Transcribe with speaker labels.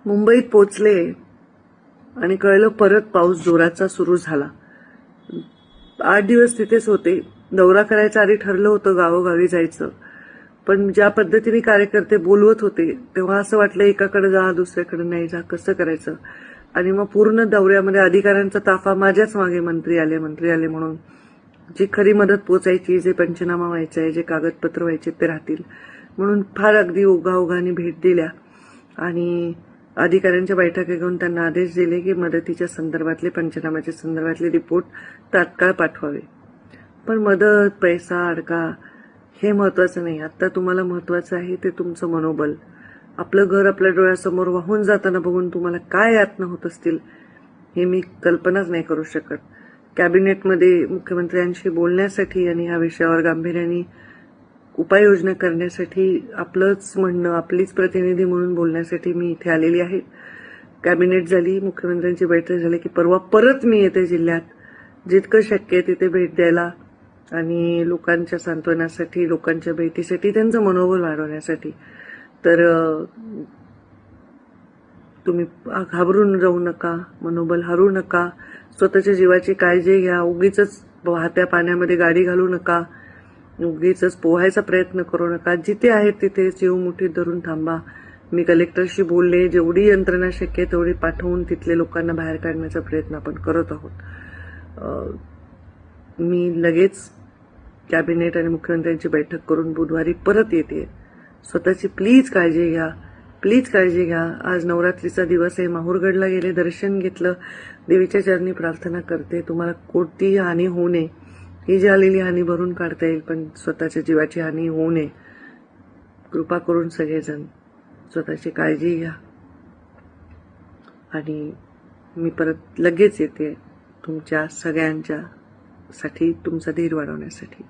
Speaker 1: मुंबईत पोचले आणि कळलं परत पाऊस जोराचा सुरू झाला. 8 दिवस तिथेच होते. दौरा करायच्या आधी ठरलं होतं गावोगावी जायचं, पण ज्या पद्धतीने कार्यकर्ते बोलवत होते तेव्हा असं वाटलं एकाकडे जा दुसऱ्याकडे नाही जा, कसं करायचं. आणि मग पूर्ण दौऱ्यामध्ये अधिकाऱ्यांचा ताफा माझ्याच मागे, मंत्री आले म्हणून. जी खरी मदत पोचायची, जे पंचनामा व्हायचा, जे कागदपत्र व्हायचे ते राहतील म्हणून फार अगदी ओघाओघाने भेट दिल्या आणि अधिकाऱ्यांच्या बैठका घेऊन त्यांना आदेश दिले की मदतीच्या संदर्भातले, पंचनाम्याच्या संदर्भातले रिपोर्ट तात्काळ पाठवावे. पण मदत, पैसा, अडका हे महत्वाचं नाही. आता तुम्हाला महत्वाचं आहे ते तुमचं मनोबल. आपलं घर आपल्या डोळ्यासमोर वाहून जाताना बघून तुम्हाला काय यातना होत असतील हे मी कल्पनाच नाही करू शकत. कॅबिनेटमध्ये मुख्यमंत्र्यांशी बोलण्यासाठी आणि या विषयावर गांभीर्याने उपाययोजना करण्यासाठी, आपलंच म्हणणं, आपलीच प्रतिनिधी म्हणून बोलण्यासाठी मी इथे आलेली आहे. कॅबिनेट झाली, मुख्यमंत्र्यांची बैठक झाली की परवा परत मी येते जिल्ह्यात. जितकं शक्य आहे तिथे भेट द्यायला आणि लोकांच्या सांत्वनासाठी, लोकांच्या भेटीसाठी, त्यांचं मनोबल वाढवण्यासाठी. तर तुम्ही घाबरून जाऊ नका, मनोबल हरू नका, स्वतःच्या जीवाची काळजी घ्या. उगीच वाहत्या पाण्यामध्ये गाडी घालू नका, उगीच पोहायचा प्रयत्न करू नका. जिथे आहेत तिथे जीव मुठीत धरून थांबा. मी कलेक्टरशी बोलले, जेवढी यंत्रणा शक्य आहे तेवढी पाठवून तिथले लोकांना बाहेर काढण्याचा प्रयत्न आपण करत आहोत. मी लगेच कॅबिनेट आणि मुख्यमंत्र्यांची बैठक करून बुधवारी परत येते. स्वतःची प्लीज काळजी घ्या, प्लीज काळजी घ्या. आज नवरात्रीचा दिवस आहे. माहूरगडला गेले, दर्शन घेतलं, देवीच्या चरणी प्रार्थना करते तुम्हाला कोणतीही हानी होऊ नये. ही जी आलेली हानी भरून काढता येईल, पण स्वतःच्या जीवाची हानी होऊ नये. कृपा करून सगळेजण स्वतःची काळजी घ्या आणि मी परत लगेच येते तुमच्या सगळ्यांच्या साठी, तुमचा धीर वाढवण्यासाठी.